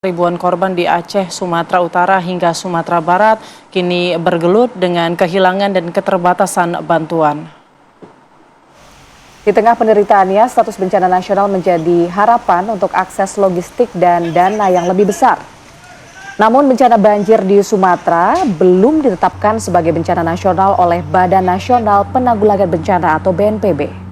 Ribuan korban di Aceh, Sumatera Utara hingga Sumatera Barat kini bergelut dengan kehilangan dan keterbatasan bantuan. Di tengah penderitaannya, status bencana nasional menjadi harapan untuk akses logistik dan dana yang lebih besar. Namun bencana banjir di Sumatera belum ditetapkan sebagai bencana nasional oleh Badan Nasional Penanggulangan Bencana atau BNPB.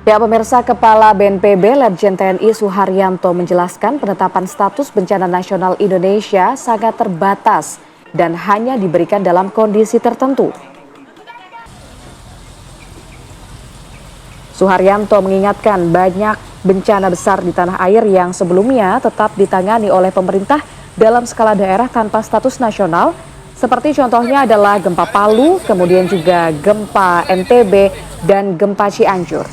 Ya pemirsa, Kepala BNPB Letjen TNI Suharyanto menjelaskan penetapan status bencana nasional Indonesia sangat terbatas dan hanya diberikan dalam kondisi tertentu. Suharyanto mengingatkan banyak bencana besar di tanah air yang sebelumnya tetap ditangani oleh pemerintah dalam skala daerah tanpa status nasional, seperti contohnya adalah gempa Palu, kemudian juga gempa NTB dan gempa Cianjur.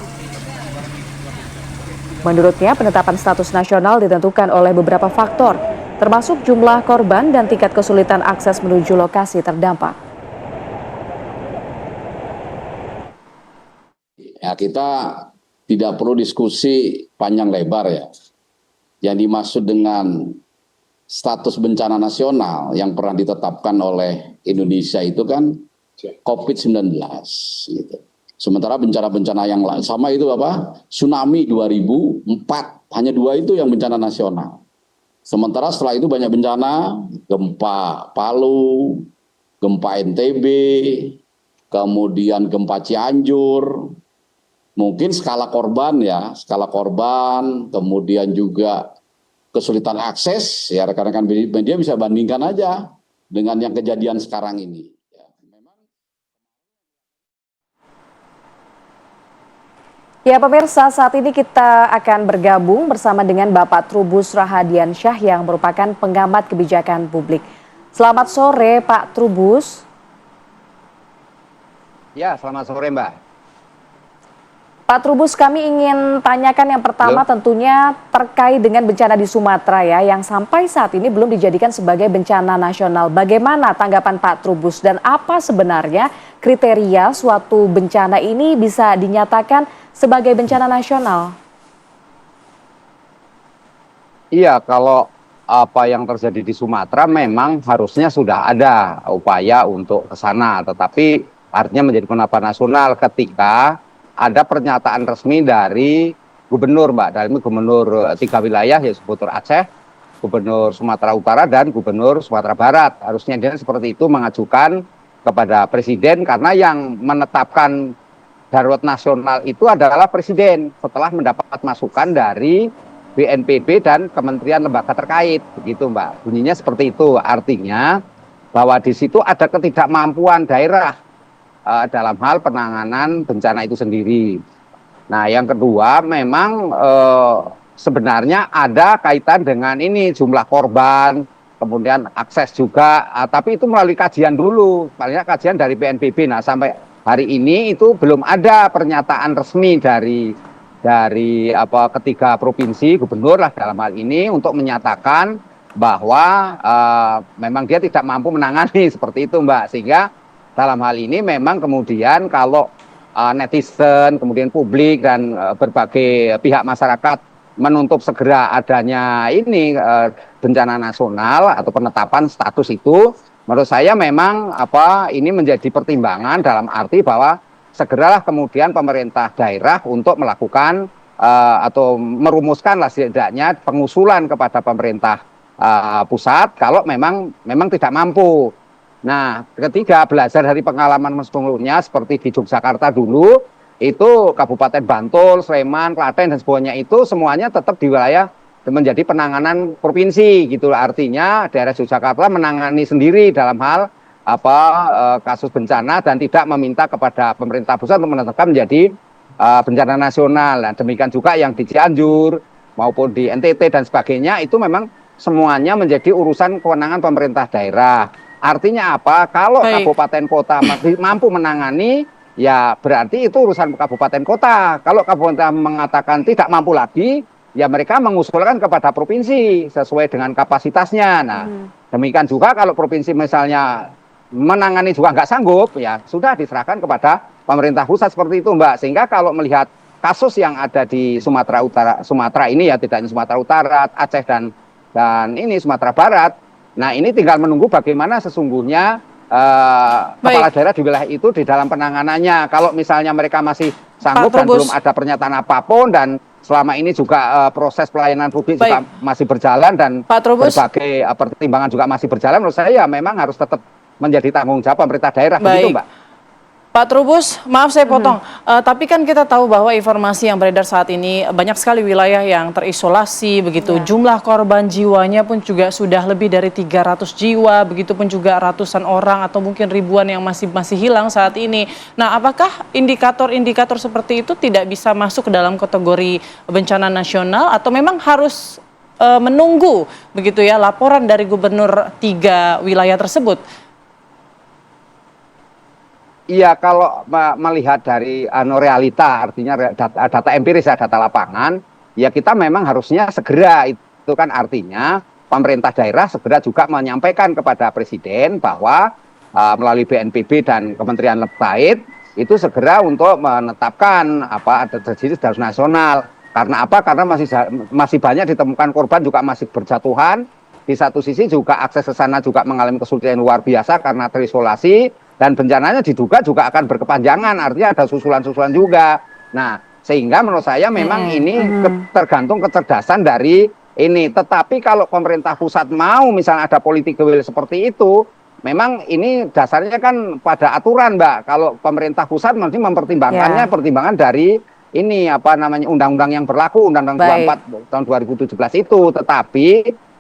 Menurutnya, penetapan status nasional ditentukan oleh beberapa faktor, termasuk jumlah korban dan tingkat kesulitan akses menuju lokasi terdampak. Ya, kita tidak perlu diskusi panjang lebar ya. Yang dimaksud dengan status bencana nasional yang pernah ditetapkan oleh Indonesia itu kan COVID-19 gitu. Sementara bencana-bencana yang sama itu apa? Tsunami 2004, hanya 2 itu yang bencana nasional. Sementara setelah itu banyak bencana, gempa Palu, gempa NTB, kemudian gempa Cianjur, mungkin skala korban ya, kemudian juga kesulitan akses, ya rekan-rekan media bisa bandingkan aja dengan yang kejadian sekarang ini. Ya pemirsa, saat ini kita akan bergabung bersama dengan Bapak Trubus Rahadiansyah yang merupakan pengamat kebijakan publik. Selamat sore Pak Trubus. Ya, selamat sore Mbak. Pak Trubus, kami ingin tanyakan yang pertama tentunya terkait dengan bencana di Sumatera ya, yang sampai saat ini belum dijadikan sebagai bencana nasional. Bagaimana tanggapan Pak Trubus dan apa sebenarnya kriteria suatu bencana ini bisa dinyatakan sebagai bencana nasional? Iya, kalau apa yang terjadi di Sumatera memang harusnya sudah ada upaya untuk ke sana, tetapi artinya menjadi penetapan nasional ketika ada pernyataan resmi dari gubernur, Mbak, dari gubernur 3 wilayah, yaitu Gubernur Aceh, Gubernur Sumatera Utara, dan Gubernur Sumatera Barat. Harusnya dia seperti itu mengajukan kepada Presiden, karena yang menetapkan darurat nasional itu adalah Presiden setelah mendapat masukan dari BNPB dan kementerian lembaga terkait, begitu Mbak. Bunyinya seperti itu, artinya bahwa di situ ada ketidakmampuan daerah dalam hal penanganan bencana itu sendiri. Nah, yang kedua memang sebenarnya ada kaitan dengan ini jumlah korban, kemudian akses juga, tapi itu melalui kajian dulu, paling kajian dari BNPB. Nah, sampai hari ini itu belum ada pernyataan resmi dari ketiga provinsi, gubernur lah dalam hal ini, untuk menyatakan bahwa memang dia tidak mampu menangani seperti itu Mbak, sehingga dalam hal ini memang kemudian kalau netizen, kemudian publik dan berbagai pihak masyarakat menuntut segera adanya ini bencana nasional atau penetapan status itu, menurut saya memang ini menjadi pertimbangan dalam arti bahwa segeralah kemudian pemerintah daerah untuk melakukan atau merumuskanlah setidaknya pengusulan kepada pemerintah pusat kalau memang tidak mampu. Nah, ketiga, belajar dari pengalaman sebelumnya seperti di Yogyakarta dulu, itu Kabupaten Bantul, Sleman, Klaten, dan sebagainya itu semuanya tetap di wilayah menjadi penanganan provinsi gitu. Artinya daerah Yogyakarta menangani sendiri dalam hal kasus bencana dan tidak meminta kepada pemerintah pusat untuk menetapkan menjadi bencana nasional. Dan demikian juga yang di Cianjur maupun di NTT dan sebagainya itu memang semuanya menjadi urusan kewenangan pemerintah daerah. Artinya apa? Kalau kabupaten kota mampu menangani, ya berarti itu urusan kabupaten kota. Kalau kabupaten mengatakan tidak mampu lagi, ya mereka mengusulkan kepada provinsi sesuai dengan kapasitasnya. Nah, demikian juga kalau provinsi misalnya menangani juga nggak sanggup, ya sudah diserahkan kepada pemerintah pusat seperti itu Mbak. Sehingga kalau melihat kasus yang ada di Sumatera Utara, Sumatera ini ya tidak hanya Sumatera Utara, Aceh dan ini Sumatera Barat. Nah ini tinggal menunggu bagaimana sesungguhnya kepala daerah di wilayah itu di dalam penanganannya. Kalau misalnya mereka masih sanggup dan belum ada pernyataan apapun dan selama ini juga proses pelayanan publik juga masih berjalan dan berbagai pertimbangan juga masih berjalan, menurut saya ya memang harus tetap menjadi tanggung jawab pemerintah daerah. Begitu, Mbak. Pak Trubus, maaf saya potong, tapi kan kita tahu bahwa informasi yang beredar saat ini banyak sekali wilayah yang terisolasi, begitu jumlah korban jiwanya pun juga sudah lebih dari 300 jiwa, begitu pun juga ratusan orang atau mungkin ribuan yang masih hilang saat ini. Nah, apakah indikator-indikator seperti itu tidak bisa masuk ke dalam kategori bencana nasional atau memang harus menunggu begitu ya laporan dari gubernur 3 wilayah tersebut? Iya, kalau melihat dari realita, artinya data empiris ya, data lapangan, ya kita memang harusnya segera, itu kan artinya pemerintah daerah segera juga menyampaikan kepada Presiden bahwa melalui BNPB dan Kementerian terkait itu segera untuk menetapkan ada terjadi darurat nasional. Karena apa? Karena masih banyak ditemukan korban juga masih berjatuhan. Di satu sisi juga akses ke sana juga mengalami kesulitan luar biasa karena terisolasi. Dan bencananya diduga juga akan berkepanjangan, artinya ada susulan-susulan juga. Nah, sehingga menurut saya memang ini tergantung kecerdasan dari ini. Tetapi kalau pemerintah pusat mau misalnya ada political will seperti itu, memang ini dasarnya kan pada aturan, Mbak. Kalau pemerintah pusat mesti mempertimbangkannya pertimbangan dari ini undang-undang yang berlaku, Undang-Undang 24 tahun 2017 itu. Tetapi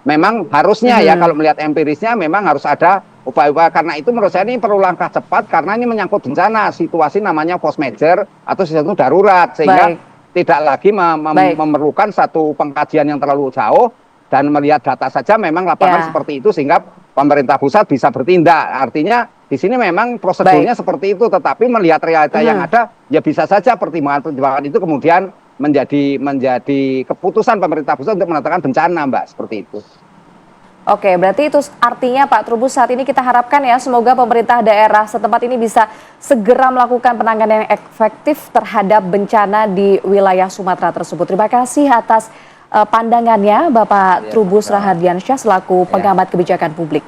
memang harusnya ya kalau melihat empirisnya memang harus ada upaya-upaya, karena itu menurut saya ini perlu langkah cepat karena ini menyangkut bencana, situasi namanya force majeure atau sesuatu darurat, sehingga tidak lagi memerlukan satu pengkajian yang terlalu jauh dan melihat data saja memang lapangan seperti itu sehingga pemerintah pusat bisa bertindak. Artinya di sini memang prosedurnya seperti itu, tetapi melihat realita yang ada ya bisa saja pertimbangan-pertimbangan itu kemudian menjadi keputusan pemerintah pusat untuk menetapkan bencana, Mbak, seperti itu. Oke, berarti itu artinya Pak Trubus saat ini kita harapkan ya semoga pemerintah daerah setempat ini bisa segera melakukan penanganan yang efektif terhadap bencana di wilayah Sumatera tersebut. Terima kasih atas pandangannya Bapak Trubus Rahardiansyah selaku pengamat kebijakan publik.